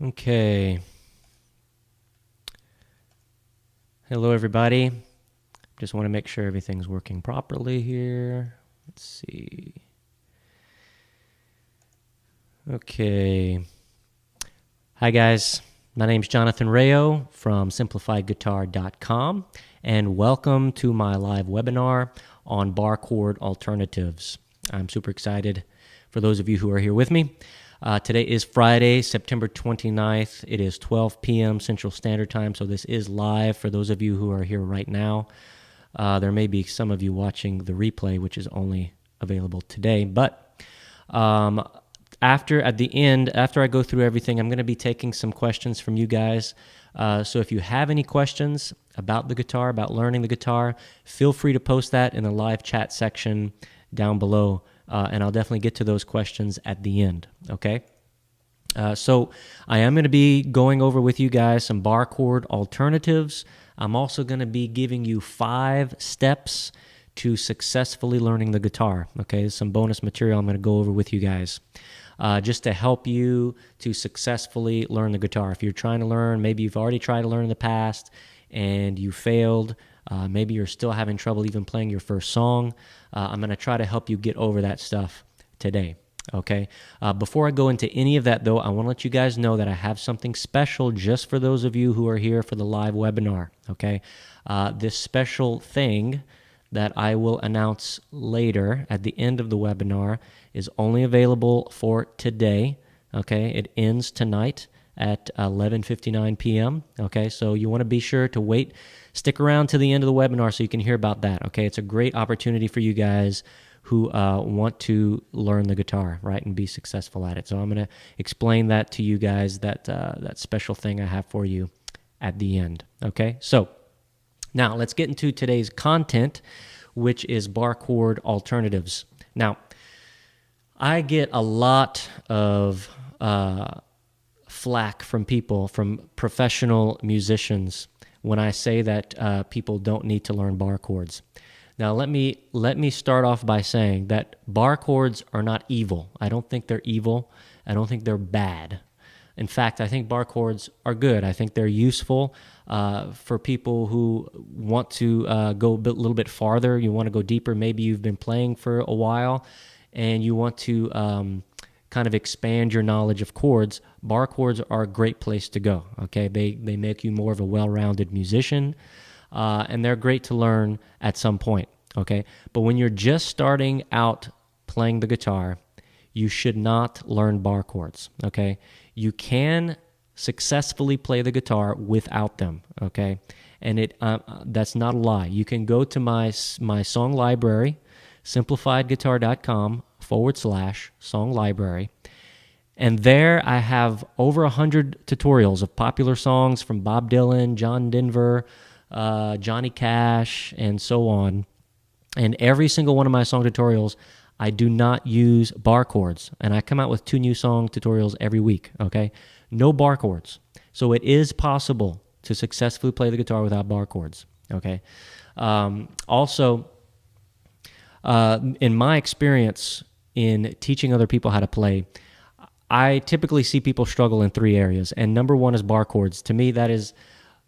Okay. Hello, everybody. Just want to make sure everything's working properly here. Let's see. Okay. Hi, guys. My name's Jonathan Rayo from SimplifiedGuitar.com, and welcome to my live webinar on bar chord alternatives. I'm super excited for those of you who are here with me. Today is Friday, September 29th. It is 12 p.m. Central Standard Time, so this is live for those of you who are here right now. There may be some of you watching the replay, which is only available today, but after I go through everything, I'm going to be taking some questions from you guys. So if you have any questions about the guitar, about learning the guitar, feel free to post that in the live chat section down below, and I'll definitely get to those questions at the end, okay? So I am going to be going over with you guys some bar chord alternatives. I'm also going to be giving you 5 steps to successfully learning the guitar, okay? Some bonus material I'm going to go over with you guys. Just to help you to successfully learn the guitar. If you're trying to learn, maybe you've already tried to learn in the past and you failed, maybe you're still having trouble even playing your first song, I'm going to try to help you get over that stuff today, okay? Before I go into any of that, though, I want to let you guys know that I have something special just for those of you who are here for the live webinar, okay? This special thing that I will announce later at the end of the webinar is only available for today, okay? It ends tonight at 11:59 p.m., okay? So you want to be sure to wait, stick around to the end of the webinar so you can hear about that, okay? It's a great opportunity for you guys who want to learn the guitar, right, and be successful at it. So I'm going to explain that to you guys, that special thing I have for you at the end, okay? So now, let's get into today's content, which is bar chord alternatives. Now, I get a lot of flack from people, from professional musicians, when I say that people don't need to learn bar chords. Now, let me start off by saying that bar chords are not evil. I don't think they're evil. I don't think they're bad. In fact, I think bar chords are good. I think they're useful for people who want to go a little bit farther. You want to go deeper. Maybe you've been playing for a while and you want to kind of expand your knowledge of chords. Bar chords are a great place to go, okay? They make you more of a well-rounded musician, and they're great to learn at some point, okay? But when you're just starting out playing the guitar, you should not learn bar chords, okay? You can successfully play the guitar without them, okay? And that's not a lie. You can go to my song library, simplifiedguitar.com/song library, and there I have over 100 tutorials of popular songs from Bob Dylan, John Denver, Johnny Cash, and so on. And every single one of my song tutorials, I do not use bar chords, and I come out with 2 new song tutorials every week, okay? No bar chords. So it is possible to successfully play the guitar without bar chords, okay? Also, in my experience in teaching other people how to play, I typically see people struggle in 3 areas, and number 1 is bar chords. To me, that is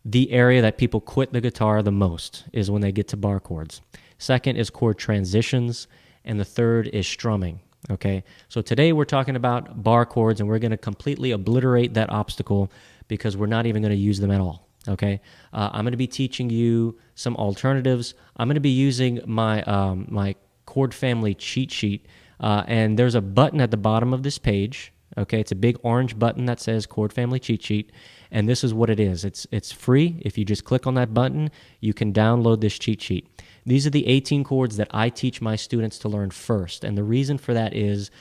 the area that people quit the guitar the most, is when they get to bar chords. Second is chord transitions, and the third is strumming, okay? So today we're talking about bar chords, and we're going to completely obliterate that obstacle because we're not even going to use them at all, okay? I'm going to be teaching you some alternatives. I'm going to be using my my Chord Family cheat sheet, and there's a button at the bottom of this page, okay? It's a big orange button that says Chord Family cheat sheet, and this is what it is. It's free. If you just click on that button, you can download this cheat sheet. These are the 18 chords that I teach my students to learn first, and the reason for that is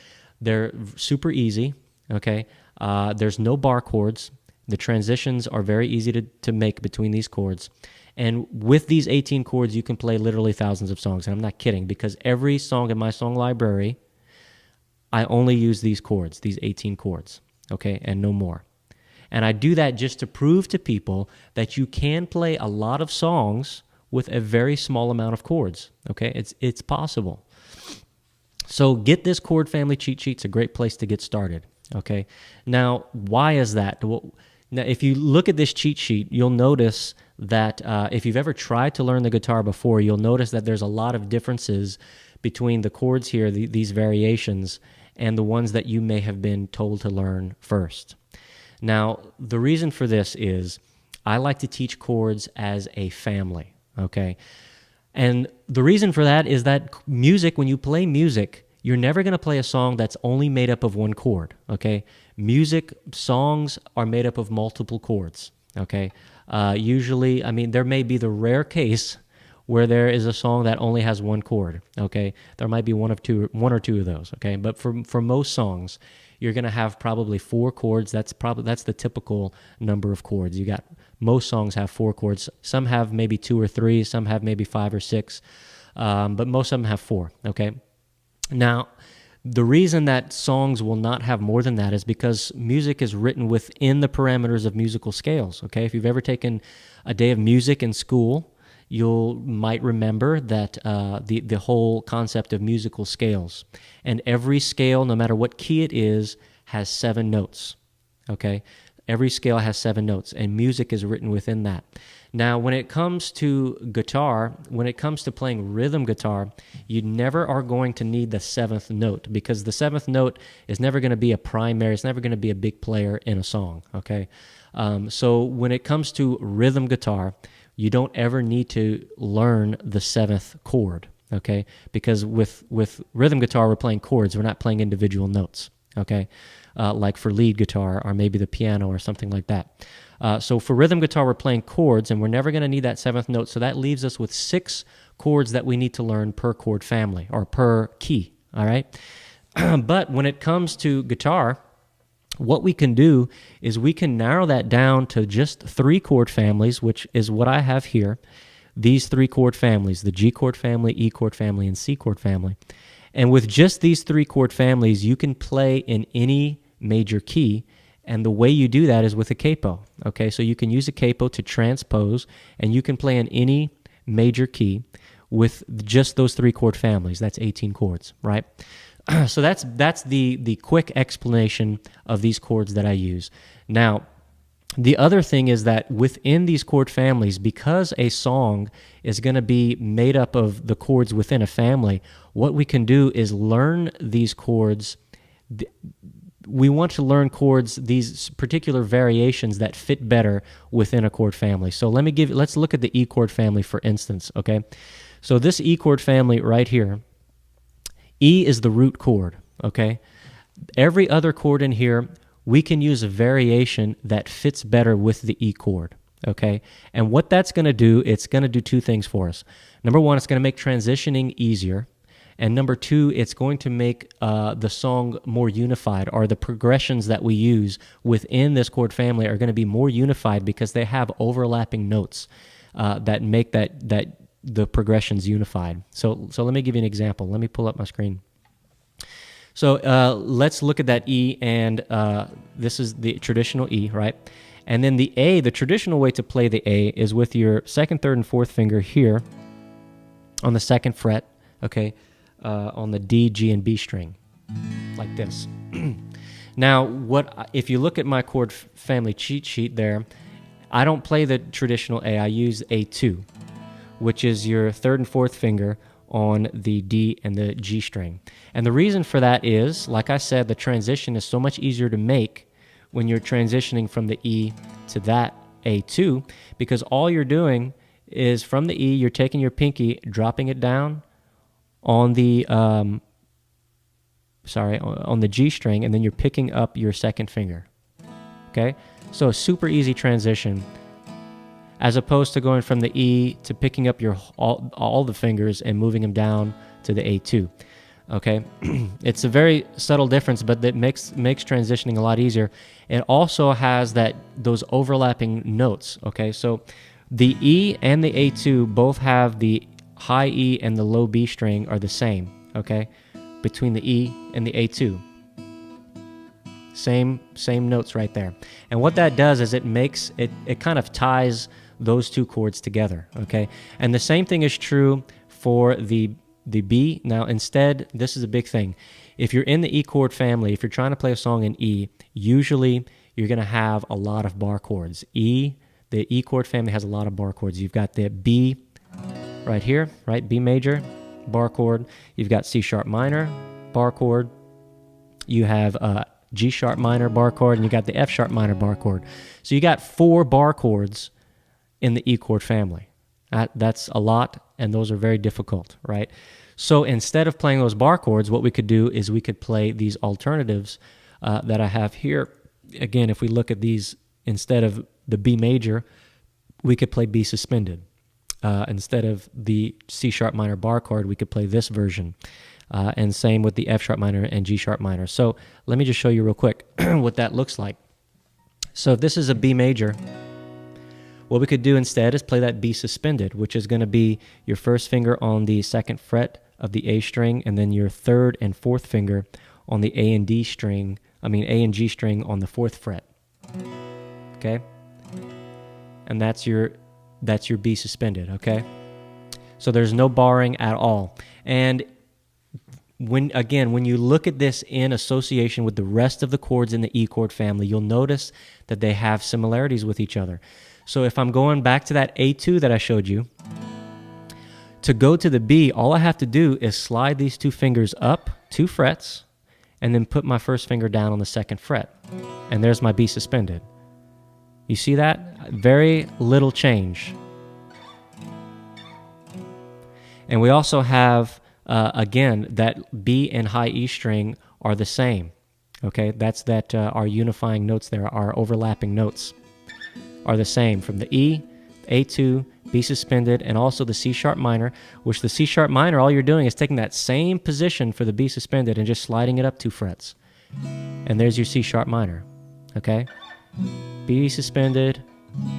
they're super easy, okay? There's no bar chords. The transitions are very easy to make between these chords, and with these 18 chords, you can play literally thousands of songs, and I'm not kidding, because every song in my song library, I only use these chords, these 18 chords, okay, and no more. And I do that just to prove to people that you can play a lot of songs with a very small amount of chords, okay? It's possible. So get this chord family cheat sheet. It's a great place to get started, okay? Now, why is that? Well, now, if you look at this cheat sheet, you'll notice that if you've ever tried to learn the guitar before, you'll notice that there's a lot of differences between the chords here, these variations, and the ones that you may have been told to learn first. Now, the reason for this is I like to teach chords as a family, okay? And the reason for that is that music, when you play music, you're never going to play a song that's only made up of one chord, okay? Music, songs are made up of multiple chords, okay? Usually, I mean, there may be the rare case where there is a song that only has one chord, okay? There might be one or two of those, okay? But for most songs, you're going to have probably 4 chords. That's the typical number of chords. Most songs have 4 chords. Some have maybe 2 or 3. Some have maybe 5 or 6. But most of them have 4, okay? Now, the reason that songs will not have more than that is because music is written within the parameters of musical scales, okay? If you've ever taken a day of music in school, you might remember that the whole concept of musical scales. And every scale, no matter what key it is, has 7 notes, okay? Every scale has 7 notes, and music is written within that. Now, when it comes to guitar, when it comes to playing rhythm guitar, you never are going to need the 7th note, because the 7th note is never going to be a primary, it's never going to be a big player in a song, okay? So when it comes to rhythm guitar, you don't ever need to learn the 7th chord, okay? Because with rhythm guitar, we're playing chords, we're not playing individual notes, okay? Like for lead guitar or maybe the piano or something like that. So for rhythm guitar, we're playing chords, and we're never going to need that 7th note, so that leaves us with 6 chords that we need to learn per chord family or per key, all right? But when it comes to guitar, what we can do is we can narrow that down to just 3 chord families, which is what I have here. These 3 chord families, the G chord family, E chord family, and C chord family. And with just these 3 chord families, you can play in any major key, and the way you do that is with a capo, okay? So you can use a capo to transpose, and you can play in any major key with just those 3 chord families. That's 18 chords, right? So that's the quick explanation of these chords that I use. Now, the other thing is that within these chord families, because a song is going to be made up of the chords within a family, what we can do is learn these chords. We want to learn chords, these particular variations that fit better within a chord family. So let's look at the E chord family, for instance, okay? So this E chord family right here, E is the root chord, okay? Every other chord in here, we can use a variation that fits better with the E chord, okay? And what that's going to do, it's going to do 2 things for us. Number 1, it's going to make transitioning easier. And number 2, it's going to make the song more unified, or the progressions that we use within this chord family are going to be more unified because they have overlapping notes that make the progressions unified. So let me give you an example. Let me pull up my screen. So let's look at that E, and this is the traditional E, right? And then the A, the traditional way to play the A is with your 2nd, 3rd, and 4th finger here on the 2nd fret, okay, on the D, G, and B string, like this. Now, if you look at my chord family cheat sheet there, I don't play the traditional A. I use A2, which is your 3rd and 4th finger on the D and the G string. And the reason for that is, like I said, the transition is so much easier to make when you're transitioning from the E to that A2, because all you're doing is from the E, you're taking your pinky, dropping it down on the on the G string, and then you're picking up your 2nd finger. Okay? So a super easy transition, as opposed to going from the E to picking up your all the fingers and moving them down to the A2. Okay? It's a very subtle difference, but that makes transitioning a lot easier. It also has those overlapping notes, okay? So the E and the A2 both have the high E and the low B string are the same, okay? Between the E and the A2. Same notes right there. And what that does is it kind of ties those 2 chords together, okay? And the same thing is true for the B. Now, instead, this is a big thing. If you're in the E chord family, if you're trying to play a song in E, usually you're going to have a lot of bar chords. The E chord family has a lot of bar chords. You've got the B right here, right? B major, bar chord. You've got C sharp minor, bar chord. You have G sharp minor, bar chord, and you got the F sharp minor, bar chord. So you got 4 bar chords in the E chord family. That's a lot, and those are very difficult, right? So instead of playing those bar chords, what we could do is we could play these alternatives that I have here. Again, if we look at these, instead of the B major, we could play B suspended. Instead of the C sharp minor bar chord, we could play this version. And same with the F sharp minor and G sharp minor. So let me just show you real quick what that looks like. So if this is a B major, what we could do instead is play that B suspended, which is going to be your first finger on the 2nd fret of the A string, and then your 3rd and 4th finger on the A and G string on the 4th fret. Okay? And that's your B suspended, okay? So there's no barring at all. And when you look at this in association with the rest of the chords in the E chord family, you'll notice that they have similarities with each other. So if I'm going back to that A2 that I showed you, to go to the B, all I have to do is slide these 2 fingers up 2 frets and then put my first finger down on the 2nd fret. And there's my B suspended. You see that? Very little change. And we also have, again, that B and high E string are the same. Okay, that's our unifying notes there, our overlapping notes are the same from the E, A2, B suspended, and also the C sharp minor, which the C sharp minor, all you're doing is taking that same position for the B suspended and just sliding it up 2 frets. And there's your C sharp minor, okay? B suspended,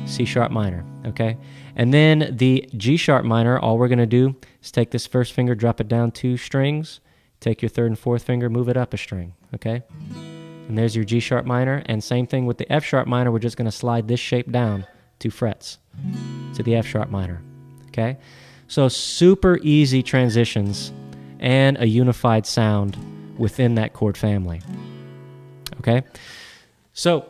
C sharp minor, okay? And then the G sharp minor, all we're going to do is take this first finger, drop it down 2 strings, take your 3rd and 4th finger, move it up a string, okay? And there's your G sharp minor, and same thing with the F sharp minor, we're just going to slide this shape down 2 frets to the F sharp minor, okay? So super easy transitions and a unified sound within that chord family, okay? So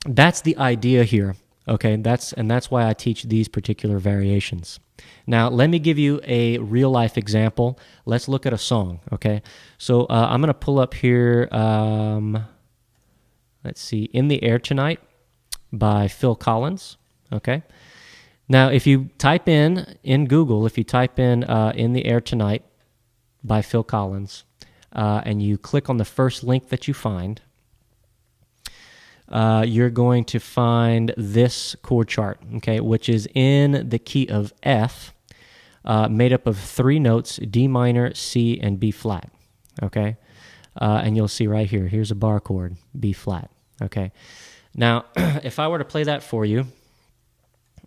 that's the idea here, okay? That's why I teach these particular variations. Now, let me give you a real-life example. Let's look at a song, okay? So I'm going to pull up here, let's see, In the Air Tonight by Phil Collins, okay? Now, if you type in Google, if you type in the Air Tonight by Phil Collins, and you click on the first link that you find, you're going to find this chord chart, okay, which is in the key of F, made up of 3 notes, D minor, C, and B flat, okay? And you'll see right here, here's a bar chord, B flat, okay? Now, if I were to play that for you,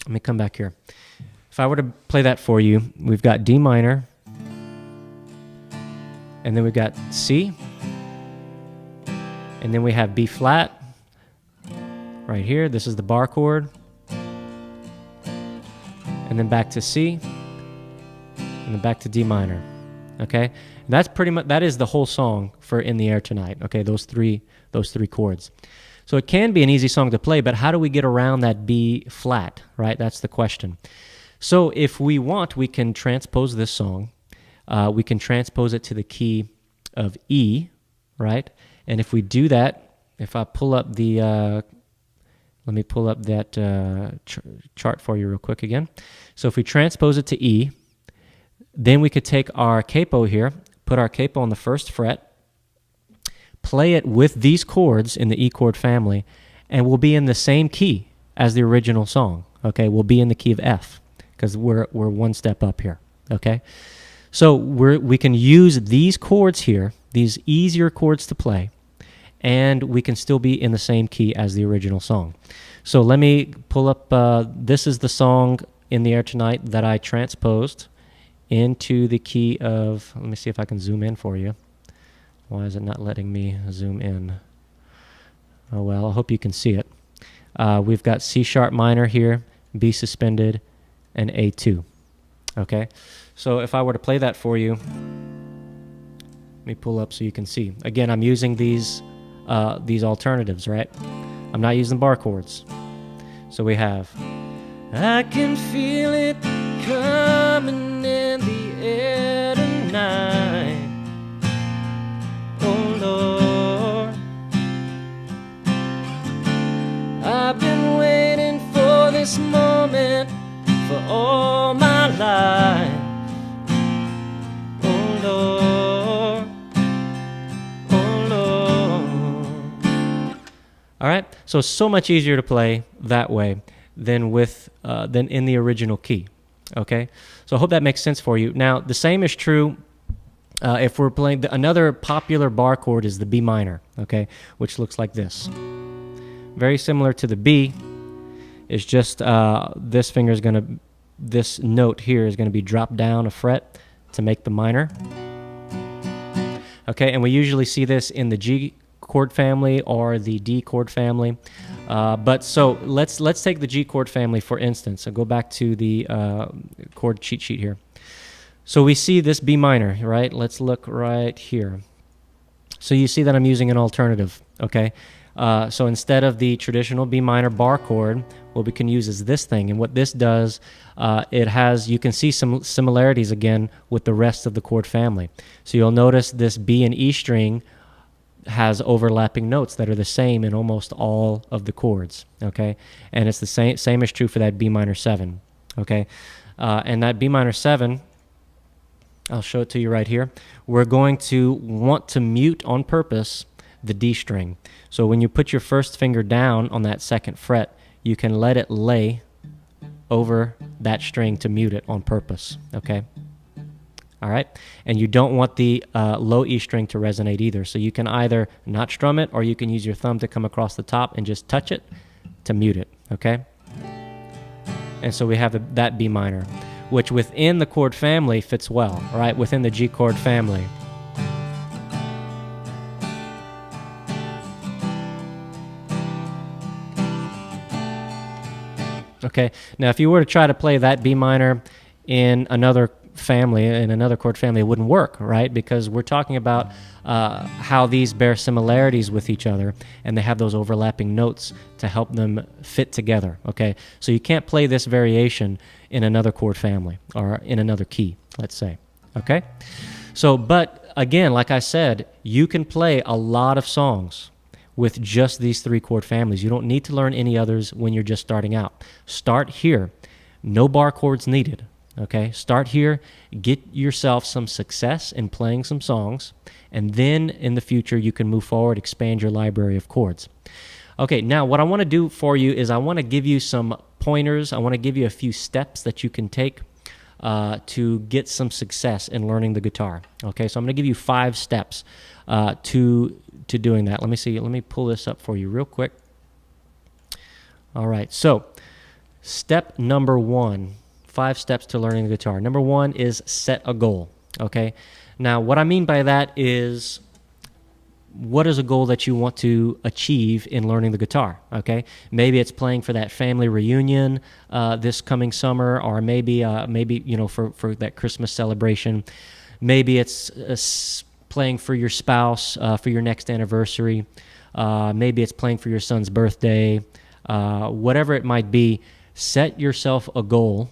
let me come back here. If I were to play that for you, we've got D minor, and then we've got C, and then we have B flat, right here. This is the bar chord, and then back to C, and then back to D minor, okay? And that's pretty much, that is the whole song for In the Air Tonight, okay, those three chords. So it can be an easy song to play, but how do we get around that B flat, right? That's the question. So if we want, we can transpose this song. We can transpose it to the key of E, right? And if we do that, if I pull up the, let me pull up that chart for you real quick again. So if we transpose it to E, then we could take our capo here, put our capo on the 1st fret, play it with these chords in the E chord family, and we'll be in the same key as the original song, okay? We'll be in the key of F, because we're 1 step up here, okay? So we can use these chords here, these easier chords to play, and we can still be in the same key as the original song. So let me pull up, this is the song In the Air Tonight that I transposed into the key of, let me see if I can zoom in for you. Why is it not letting me zoom in? Oh, well, I hope you can see it. We've got C sharp minor here, B suspended, and A2. Okay, so if I were to play that for you, let me pull up so you can see. Again, I'm using these alternatives, right? I'm not using bar chords. So we have, I can feel it coming in the air tonight, oh Lord, I've been waiting for this moment for all my life, oh Lord, oh Lord. All right, so much easier to play that way than in the original key. Okay, so I hope that makes sense for you. Now, the same is true if we're playing another popular bar chord is the B minor. Okay, which looks like this. Very similar to the B. It's just this note here is gonna be dropped down a fret to make the minor. Okay, and we usually see this in the G chord family or the D chord family. But so let's take the G chord family for instance. So go back to the chord cheat sheet here. So we see this B minor, right? Let's look right here. So you see that I'm using an alternative, okay? So instead of the traditional B minor bar chord, what we can use is this thing. And what this does, you can see some similarities again with the rest of the chord family. So you'll notice this B and E string has overlapping notes that are the same in almost all of the chords, okay? And it's the same is true for that B minor 7, okay? And that B minor 7, I'll show it to you right here. We're going to want to mute on purpose the D string. So when you put your first finger down on that second fret, you can let it lay over that string to mute it on purpose, okay? All right, and you don't want the low E string to resonate either. So you can either not strum it, or you can use your thumb to come across the top and just touch it to mute it, okay? And so we have that B minor, which within the chord family fits well, all right, within the G chord family. Okay, now if you were to try to play that B minor in another family, in another chord family, it wouldn't work, right? Because we're talking about how these bear similarities with each other, and they have those overlapping notes to help them fit together, okay? So you can't play this variation in another chord family or in another key, let's say, okay? So, but again, like I said, you can play a lot of songs with just these 3 chord families. You don't need to learn any others when you're just starting out. Start here. No bar chords needed. Okay, start here, get yourself some success in playing some songs, and then in the future you can move forward, expand your library of chords. Okay, now what I want to do for you is I want to give you some pointers. I want to give you a few steps that you can take to get some success in learning the guitar. Okay, so I'm going to give you 5 steps to doing that. Let me see. Let me pull this up for you real quick. All right, so step number 1. 5 steps to learning the guitar. Number 1 is set a goal, okay? Now, what I mean by that is, what is a goal that you want to achieve in learning the guitar, okay? Maybe it's playing for that family reunion this coming summer, or maybe you know, for that Christmas celebration. Maybe it's playing for your spouse for your next anniversary. Maybe it's playing for your son's birthday. Whatever it might be, set yourself a goal,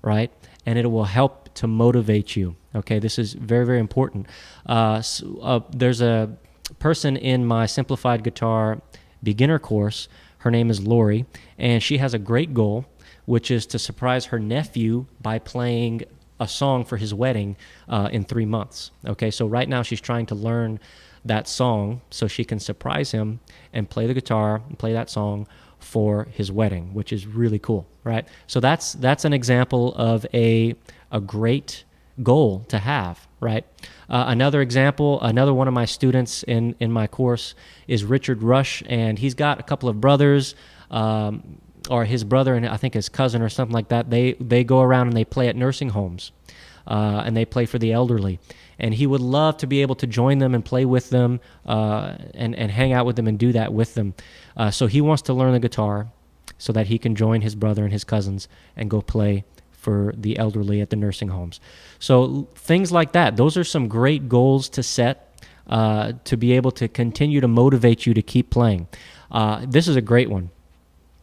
right? And it will help to motivate you. Okay, this is very, very important. There's a person in my Simplified Guitar beginner course. Her name is Lori, and she has a great goal, which is to surprise her nephew by playing a song for his wedding in 3 months. Okay, so right now she's trying to learn that song so she can surprise him and play the guitar and play that song for his wedding, which is really cool, right? So that's an example of a great goal to have, right? Another example, another one of my students in my course is Richard Rush, and he's got a couple of brothers, or his brother and I think his cousin or something like that. They go around and they play at nursing homes, and they play for the elderly. And he would love to be able to join them and play with them, and hang out with them and do that with them. So he wants to learn the guitar so that he can join his brother and his cousins and go play for the elderly at the nursing homes. So things like that. Those are some great goals to set to be able to continue to motivate you to keep playing. This is a great one.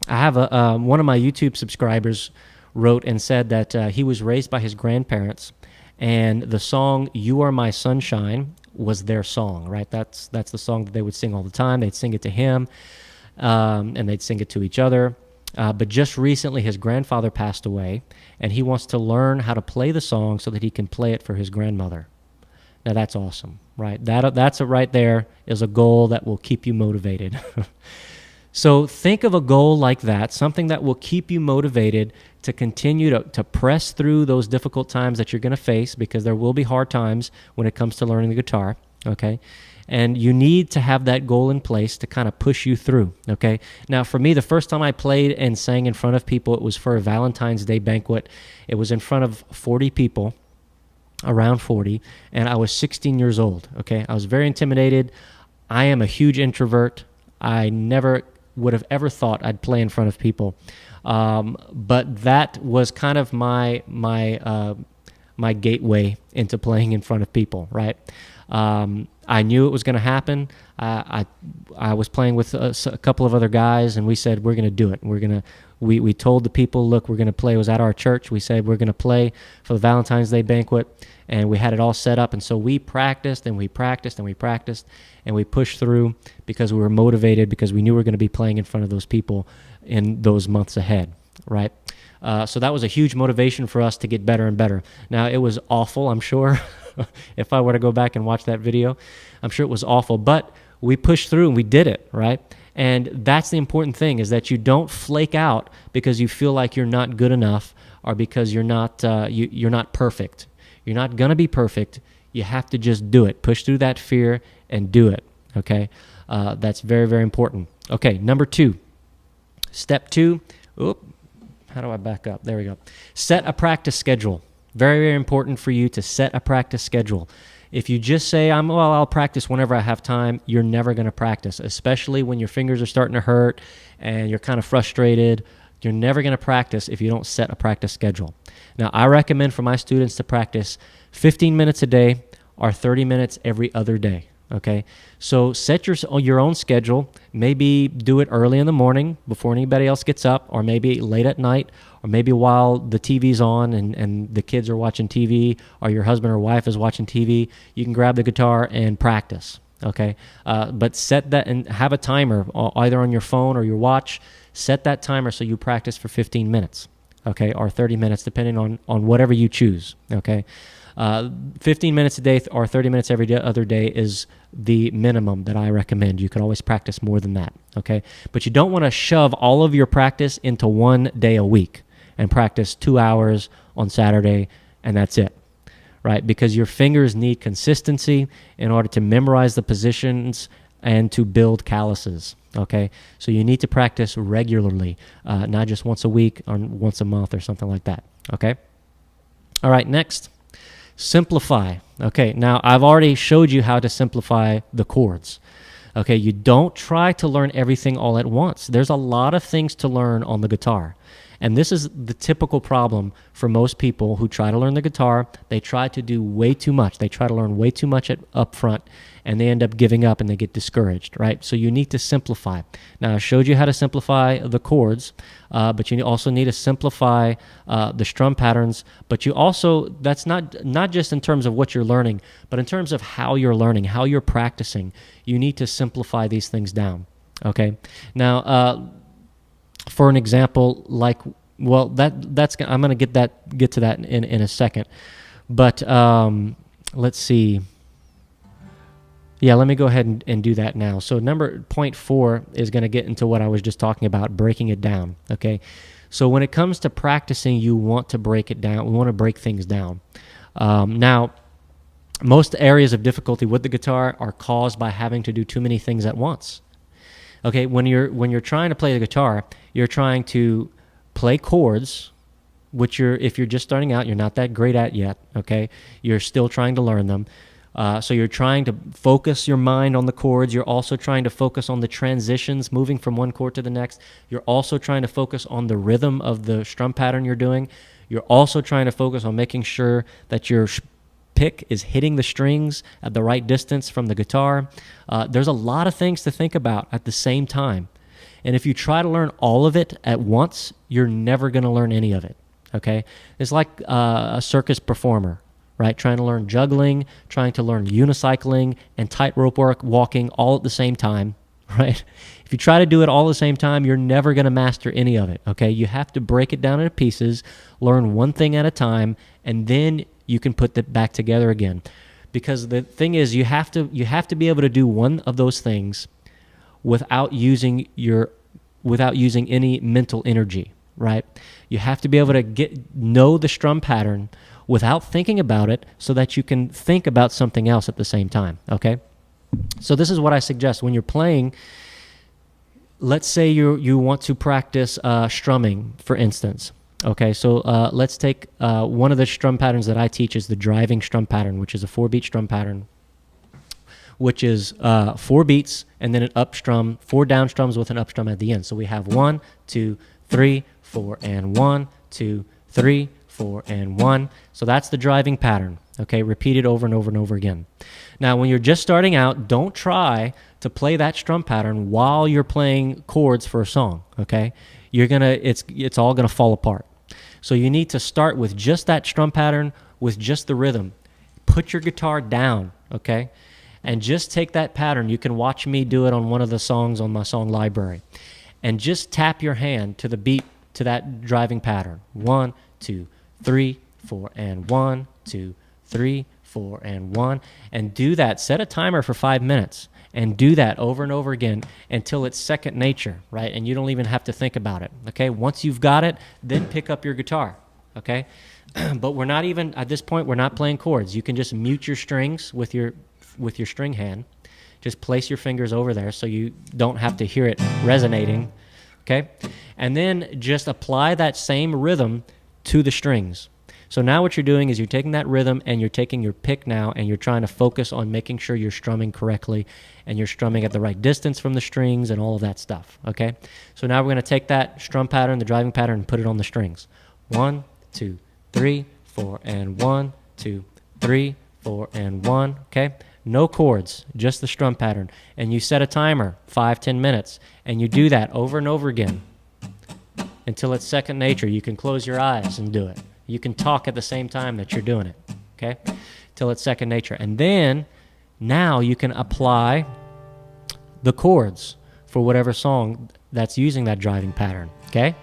I have one of my YouTube subscribers wrote and said that he was raised by his grandparents, and the song "You Are My Sunshine" was their song, right? That's the song that they would sing all the time. They'd sing it to him, and they'd sing it to each other. But just recently, his grandfather passed away, and he wants to learn how to play the song so that he can play it for his grandmother. Now, that's awesome, right? That's right there is a goal that will keep you motivated. So think of a goal like that, something that will keep you motivated to continue to press through those difficult times that you're going to face, because there will be hard times when it comes to learning the guitar, okay? And you need to have that goal in place to kind of push you through, okay? Now, for me, the first time I played and sang in front of people, it was for a Valentine's Day banquet. It was in front of 40 people, around 40, and I was 16 years old, okay? I was very intimidated. I am a huge introvert. I never would have ever thought I'd play in front of people. But that was kind of my gateway into playing in front of people, right? I knew it was going to happen. I was playing with a couple of other guys, and we said, we're going to do it. We told the people, look, we're going to play. It was at our church. We said, we're going to play for the Valentine's Day banquet, and we had it all set up. And so we practiced, and we practiced, and we practiced, and we pushed through because we were motivated, because we knew we were going to be playing in front of those people in those months ahead, right? So that was a huge motivation for us to get better and better. Now, it was awful, I'm sure. If I were to go back and watch that video, I'm sure it was awful. But we pushed through and we did it, right? And that's the important thing, is that you don't flake out because you feel like you're not good enough, or because you're not you're not perfect. You're not going to be perfect. You have to just do it. Push through that fear and do it, okay? That's very, very important. Okay, number 2. Step 2. How do I back up? There we go. Set a practice schedule. Very, very important for you to set a practice schedule. If you just say, I'll practice whenever I have time, you're never going to practice, especially when your fingers are starting to hurt and you're kind of frustrated. You're never going to practice if you don't set a practice schedule. Now, I recommend for my students to practice 15 minutes a day or 30 minutes every other day. Okay, so set your own schedule. Maybe do it early in the morning before anybody else gets up, or maybe late at night, or maybe while the TV's on and the kids are watching TV, or your husband or wife is watching TV. You can grab the guitar and practice. Okay, but set that and have a timer either on your phone or your watch. Set that timer so you practice for 15 minutes, okay, or 30 minutes, depending on whatever you choose. Okay. 15 minutes a day or 30 minutes every other day is the minimum that I recommend. You can always practice more than that, okay? But you don't want to shove all of your practice into one day a week and practice 2 hours on Saturday and that's it, right? Because your fingers need consistency in order to memorize the positions and to build calluses, okay? So you need to practice regularly, not just once a week or once a month or something like that, okay? All right, next. Simplify. Okay, now I've already showed you how to simplify the chords. Okay, you don't try to learn everything all at once. There's a lot of things to learn on the guitar. And this is the typical problem for most people who try to learn the guitar. They try to do way too much. They try to learn way too much up front, and they end up giving up and they get discouraged, right? So you need to simplify. Now, I showed you how to simplify the chords, but you also need to simplify the strum patterns. But you also, that's not just in terms of what you're learning, but in terms of how you're learning, how you're practicing. You need to simplify these things down, okay? Now, for an example, like, well, that's I'm going to get to that in a second, but let's see. Yeah, let me go ahead and do that now. So point 4 is going to get into what I was just talking about, breaking it down. Okay, so when it comes to practicing, you want to break it down. We want to break things down. Now, most areas of difficulty with the guitar are caused by having to do too many things at once. Okay, when you're trying to play the guitar, you're trying to play chords, which if you're just starting out, you're not that great at yet. Okay, you're still trying to learn them. So you're trying to focus your mind on the chords. You're also trying to focus on the transitions, moving from one chord to the next. You're also trying to focus on the rhythm of the strum pattern you're doing. You're also trying to focus on making sure that your pick is hitting the strings at the right distance from the guitar. There's a lot of things to think about at the same time. And if you try to learn all of it at once, you're never going to learn any of it, okay? It's like a circus performer, right? Trying to learn juggling, trying to learn unicycling, and tightrope walking all at the same time, right? If you try to do it all at the same time, you're never going to master any of it, okay? You have to break it down into pieces, learn one thing at a time, and then you can put it back together again. Because the thing is, you have to be able to do one of those things without using any mental energy, right? You have to be able to know the strum pattern without thinking about it, so that you can think about something else at the same time, okay? So this is what I suggest when you're playing. Let's say you want to practice strumming, for instance. Okay, so let's take one of the strum patterns that I teach is the driving strum pattern, which is a 4-beat strum pattern, which is 4 beats and then an up strum, 4 down strums with an up strum at the end. So we have 1, 2, 3, 4, and 1, 2, 3, 4, and 1. So that's the driving pattern, okay, repeated over and over and over again. Now, when you're just starting out, don't try to play that strum pattern while you're playing chords for a song, okay? It's all gonna fall apart. So you need to start with just that strum pattern, with just the rhythm. Put your guitar down, okay? And just take that pattern. You can watch me do it on one of the songs on my song library. And just tap your hand to the beat to that driving pattern. 1, 2, 3, 4, and 1, 2, 3, 4, and 1. And do that. Set a timer for 5 minutes. And do that over and over again until it's second nature, right? And you don't even have to think about it, okay? Once you've got it, then pick up your guitar, okay? But we're not even, at this point, we're not playing chords. You can just mute your strings with your string hand. Just place your fingers over there so you don't have to hear it resonating, okay? And then just apply that same rhythm to the strings. So now what you're doing is you're taking that rhythm and you're taking your pick now and you're trying to focus on making sure you're strumming correctly and you're strumming at the right distance from the strings and all of that stuff, okay? So now we're going to take that strum pattern, the driving pattern, and put it on the strings. 1, 2, 3, 4, and 1, 2, 3, 4, and 1, okay? No chords, just the strum pattern. And you set a timer, 5-10 minutes, and you do that over and over again until it's second nature. You can close your eyes and do it. You can talk at the same time that you're doing it, okay? Till it's second nature. And then, now you can apply the chords for whatever song that's using that driving pattern, okay?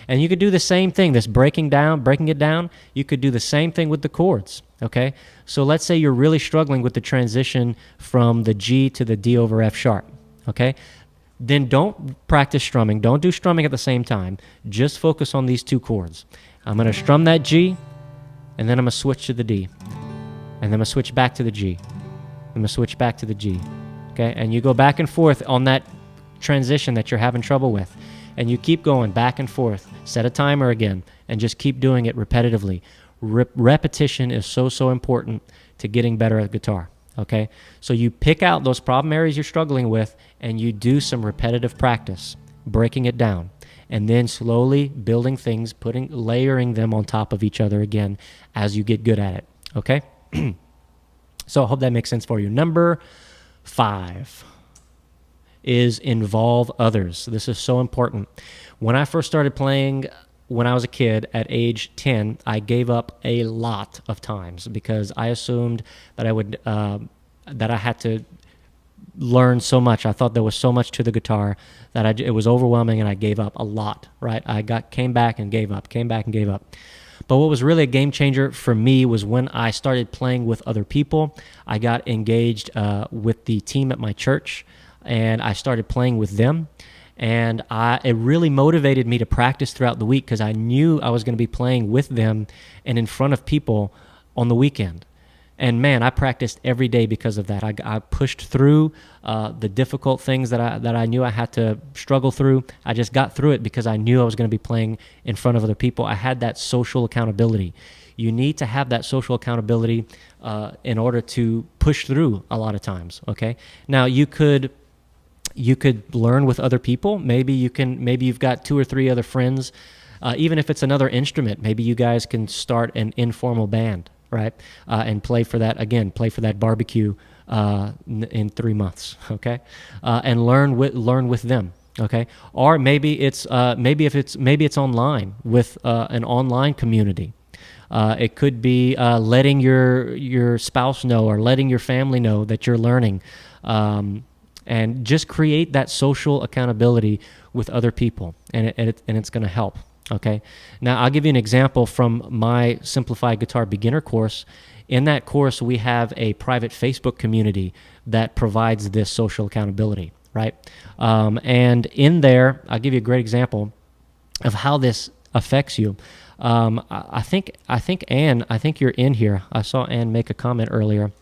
And you could do the same thing, this breaking it down, you could do the same thing with the chords, okay? So let's say you're really struggling with the transition from the G to the D over F sharp, okay? Then don't practice strumming. Don't do strumming at the same time. Just focus on these 2 chords. I'm going to strum that G, and then I'm going to switch to the D. And then I'm going to switch back to the G. I'm going to switch back to the G. Okay? And you go back and forth on that transition that you're having trouble with. And you keep going back and forth. Set a timer again, and just keep doing it repetitively. Repetition is so important to getting better at guitar. Okay? So you pick out those problem areas you're struggling with, and you do some repetitive practice, breaking it down. And then slowly building things, layering them on top of each other again as you get good at it, okay? So I hope that makes sense for you. Number 5 is involve others. This is so important. When I first started playing when I was a kid at age 10, I gave up a lot of times because I assumed that I had to learn so much. I thought there was so much to the guitar that it was overwhelming, and I gave up a lot, right? Came back and gave up. But what was really a game changer for me was when I started playing with other people. I got engaged with the team at my church, and I started playing with them. And it really motivated me to practice throughout the week because I knew I was going to be playing with them and in front of people on the weekend. And man, I practiced every day because of that. I pushed through the difficult things that I knew I had to struggle through. I just got through it because I knew I was going to be playing in front of other people. I had that social accountability. You need to have that social accountability in order to push through a lot of times, okay? Now, you could learn with other people. Maybe you've got 2 or 3 other friends Even if it's another instrument, maybe you guys can start an informal band, right? And play for that barbecue in 3 months, okay? And learn with them, okay? Or maybe it's online with an online community. It could be letting your spouse know or letting your family know that you're learning, and just create that social accountability with other people, and it's going to help. Okay. Now I'll give you an example from my Simplified Guitar Beginner course. In that course, we have a private Facebook community that provides this social accountability, right? And in there, I'll give you a great example of how this affects you. I think Ann, you're in here. I saw Ann make a comment earlier.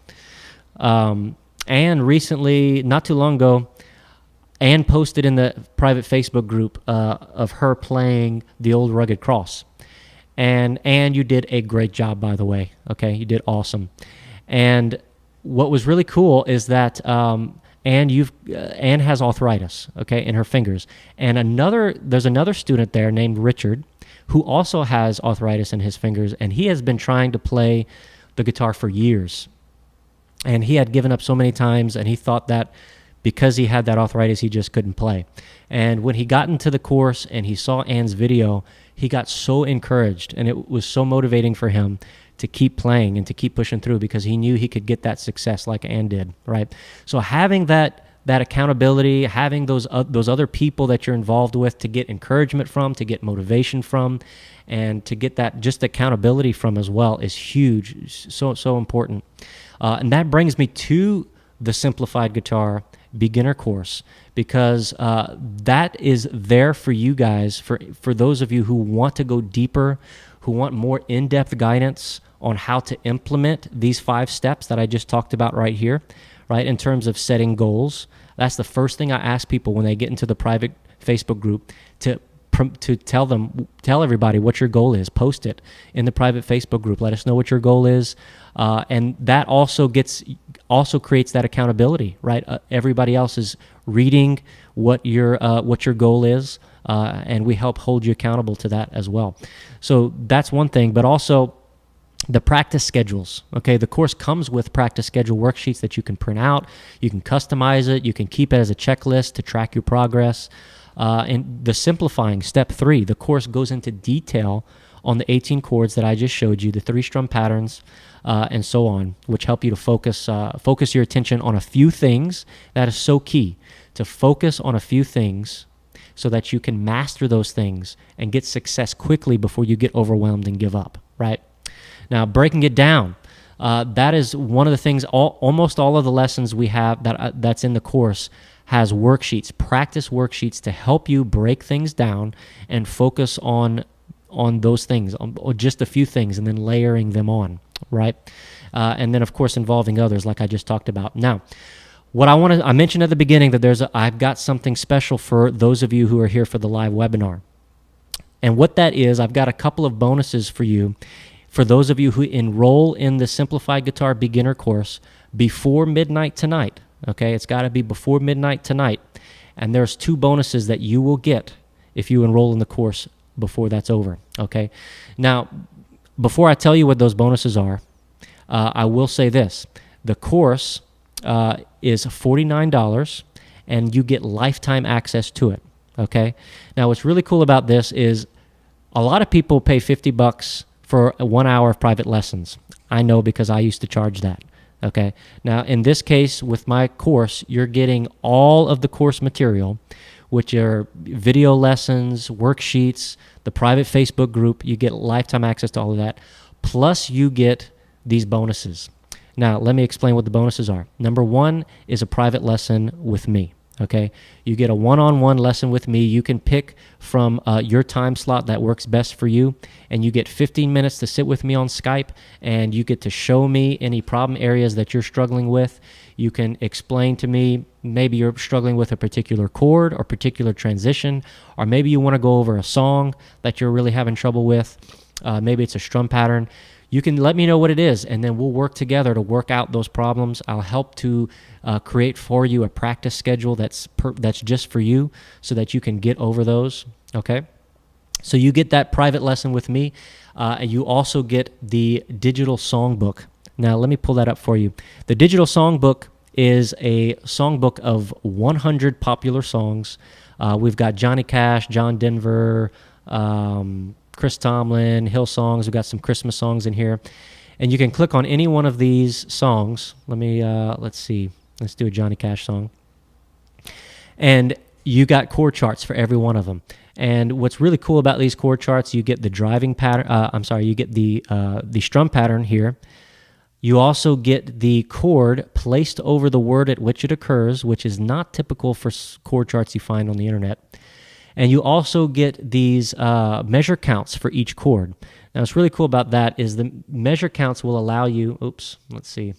Ann recently, not too long ago, Ann posted in the private Facebook group of her playing the old Rugged Cross. And Ann, you did a great job, by the way. Okay, you did awesome. And what was really cool is that Ann has arthritis, okay, in her fingers. And there's another student there named Richard who also has arthritis in his fingers, and he has been trying to play the guitar for years. And he had given up so many times, and he thought that because he had that arthritis, he just couldn't play. And when he got into the course and he saw Ann's video, he got so encouraged, and it was so motivating for him to keep playing and to keep pushing through because he knew he could get that success like Ann did, right? So having that accountability, having those other people that you're involved with to get encouragement from, to get motivation from, and to get that just accountability from as well is huge, so important. And that brings me to the Simplified Guitar Beginner course, because that is there for you guys, for those of you who want to go deeper, who want more in-depth guidance on how to implement these 5 steps that I just talked about right here, right, in terms of setting goals. That's the first thing I ask people when they get into the private Facebook group, to tell everybody what your goal is. Post it in the private Facebook group. Let us know what your goal is, and that also creates that accountability, right? Everybody else is reading what your goal is, and we help hold you accountable to that as well. So that's one thing, but also the practice schedules. Okay, the course comes with practice schedule worksheets that you can print out. You can customize it. You can keep it as a checklist to track your progress. And the simplifying, step 3, the course goes into detail on the 18 chords that I just showed you, the 3-strum patterns, and so on, which help you to focus your attention on a few things. That is so key, to focus on a few things so that you can master those things and get success quickly before you get overwhelmed and give up, right? Now, breaking it down, that is one of the things, almost all of the lessons we have that's in the course has worksheets, practice worksheets to help you break things down and focus on those things, or just a few things, and then layering them on, right? And then, of course, involving others, like I just talked about. Now, what I mentioned at the beginning that I've got something special for those of you who are here for the live webinar. And what that is, I've got a couple of bonuses for you, for those of you who enroll in the Simplified Guitar Beginner course before midnight tonight. Okay, it's got to be before midnight tonight. And there's 2 bonuses that you will get if you enroll in the course before that's over. Okay, now, before I tell you what those bonuses are, I will say this. The course is $49, and you get lifetime access to it. Okay, now what's really cool about this is a lot of people pay $50 for 1 hour of private lessons. I know, because I used to charge that. Okay. Now, in this case, with my course, you're getting all of the course material, which are video lessons, worksheets, the private Facebook group. You get lifetime access to all of that. Plus, you get these bonuses. Now, let me explain what the bonuses are. Number 1 is a private lesson with me. Okay, you get a one-on-one lesson with me. You can pick from your time slot that works best for you, and you get 15 minutes to sit with me on Skype, and you get to show me any problem areas that you're struggling with. You can explain to me, maybe you're struggling with a particular chord or particular transition, or maybe you want to go over a song that you're really having trouble with. Maybe it's a strum pattern. You can let me know what it is, and then we'll work together to work out those problems. I'll help to create for you a practice schedule that's just for you, so that you can get over those, okay? So you get that private lesson with me, and you also get the digital songbook. Now, let me pull that up for you. The digital songbook is a songbook of 100 popular songs. We've got Johnny Cash, John Denver, Chris Tomlin, Hillsongs. We've got some Christmas songs in here. And you can click on any one of these songs. Let's see. Let's do a Johnny Cash song. And you got chord charts for every one of them. And what's really cool about these chord charts, you get the driving pattern. You get the strum pattern here. You also get the chord placed over the word at which it occurs, which is not typical for chord charts you find on the internet. And you also get these measure counts for each chord. Now, what's really cool about that is the measure counts will allow you... let's see.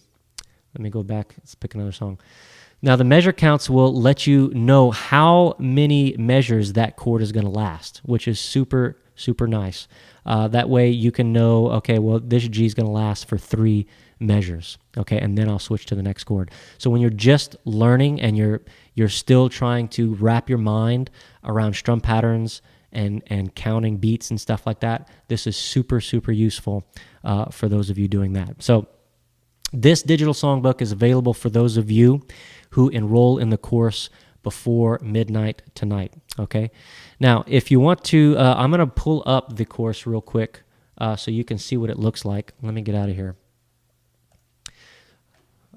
Let me go back. Let's pick another song. Now, the measure counts will let you know how many measures that chord is going to last, which is super, super nice. That way you can know, okay, well, this G is going to last for 3 measures, okay, and then I'll switch to the next chord. So when you're just learning and you're still trying to wrap your mind around strum patterns and counting beats and stuff like that, this is super, super useful for those of you doing that. So this digital songbook is available for those of you who enroll in the course before midnight tonight, okay? Now, if you want to, I'm going to pull up the course real quick so you can see what it looks like. Let me get out of here.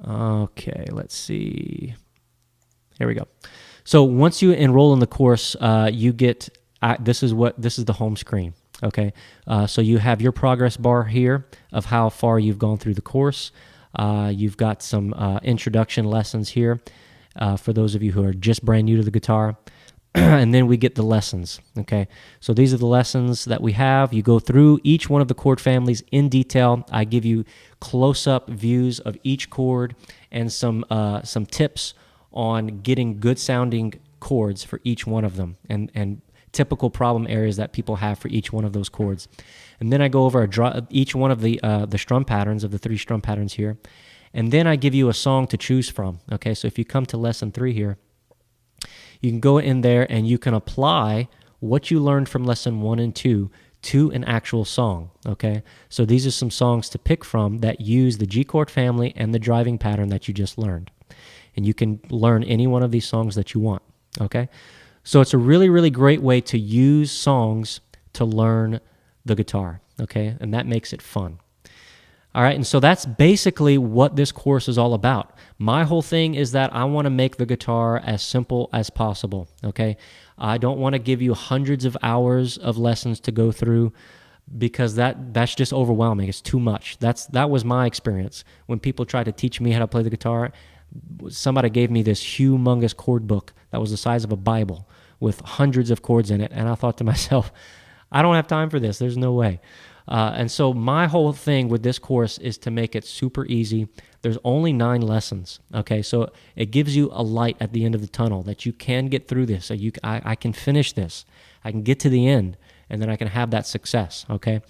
Okay, let's see. Here we go. So once you enroll in the course, you get, this is the home screen, okay? So you have your progress bar here of how far you've gone through the course. You've got some introduction lessons here for those of you who are just brand new to the guitar. And then we get the lessons, okay? So these are the lessons that we have. You go through each one of the chord families in detail. I give you close-up views of each chord and some tips on getting good-sounding chords for each one of them and typical problem areas that people have for each one of those chords. And then I go over each one of the strum patterns of the 3 strum patterns here. And then I give you a song to choose from, okay? So if you come to lesson 3 here, you can go in there and you can apply what you learned from lesson 1 and 2 to an actual song, okay? So these are some songs to pick from that use the G chord family and the driving pattern that you just learned. And you can learn any one of these songs that you want, okay? So it's a really, really great way to use songs to learn the guitar, okay? And that makes it fun. All right, and so that's basically what this course is all about. My whole thing is that I want to make the guitar as simple as possible, okay? I don't want to give you hundreds of hours of lessons to go through because that's just overwhelming. It's too much. That was my experience. When people tried to teach me how to play the guitar, somebody gave me this humongous chord book that was the size of a Bible with hundreds of chords in it, and I thought to myself, I don't have time for this. There's no way. And so my whole thing with this course is to make it super easy. There's only 9 lessons, okay? So it gives you a light at the end of the tunnel that you can get through this. So I can finish this. I can get to the end, and then I can have that success, okay?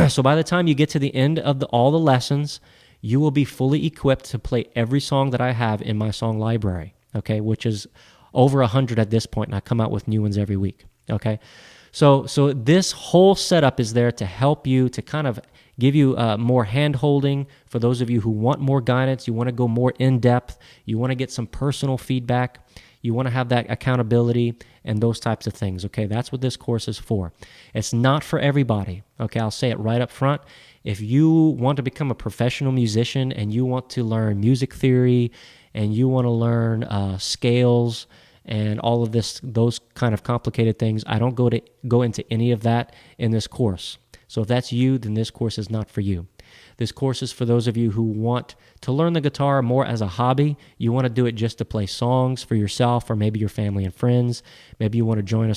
So by the time you get to the end of all the lessons, you will be fully equipped to play every song that I have in my song library, okay, which is over 100 at this point, and I come out with new ones every week, okay? So this whole setup is there to help you, to kind of give you more hand-holding for those of you who want more guidance, you want to go more in-depth, you want to get some personal feedback, you want to have that accountability and those types of things, okay? That's what this course is for. It's not for everybody, okay? I'll say it right up front. If you want to become a professional musician and you want to learn music theory and you want to learn scales and all of those kind of complicated things, I don't go into any of that in this course. So if that's you, then this course is not for you. This course is for those of you who want to learn the guitar more as a hobby. You want to do it just to play songs for yourself or maybe your family and friends. Maybe you want to join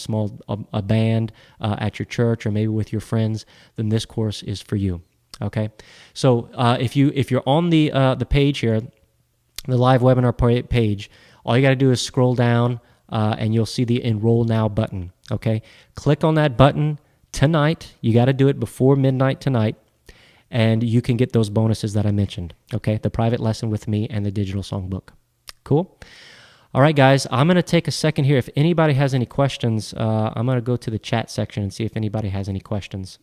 a band at your church or maybe with your friends. Then this course is for you. Okay. So if you're on the page here, the live webinar page, all you got to do is scroll down and you'll see the Enroll Now button. Okay. Click on that button tonight. You got to do it before midnight tonight. And you can get those bonuses that I mentioned, okay? The private lesson with me and the digital songbook. Cool? All right, guys, I'm going to take a second here. If anybody has any questions, I'm going to go to the chat section and see if anybody has any questions.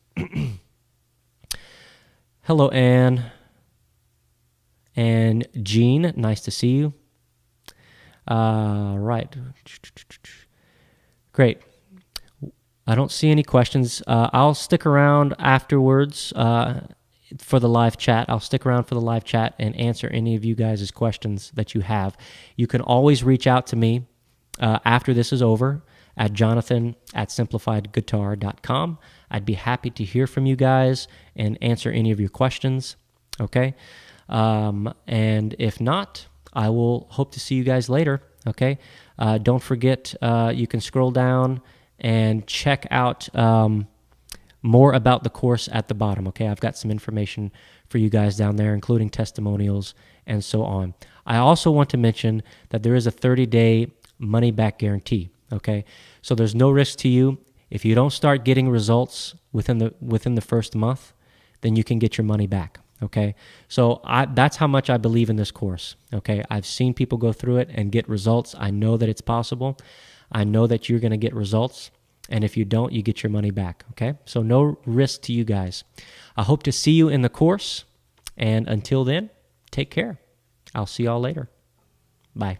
Hello, Anne. And Jean, nice to see you. Right. Great. I don't see any questions. I'll stick around afterwards for the live chat. I'll stick around for the live chat and answer any of you guys' questions that you have. You can always reach out to me after this is over at jonathan@simplifiedguitar.com. I'd be happy to hear from you guys and answer any of your questions, okay? And if not, I will hope to see you guys later, okay? Don't forget, you can scroll down and check out more about the course at the bottom, okay? I've got some information for you guys down there, including testimonials and so on. I also want to mention that there is a 30-day money-back guarantee, okay? So there's no risk to you. If you don't start getting results within the first month, then you can get your money back, okay? So that's how much I believe in this course, okay? I've seen people go through it and get results. I know that it's possible. I know that you're going to get results. And if you don't, you get your money back, okay? So no risk to you guys. I hope to see you in the course. And until then, take care. I'll see y'all later. Bye.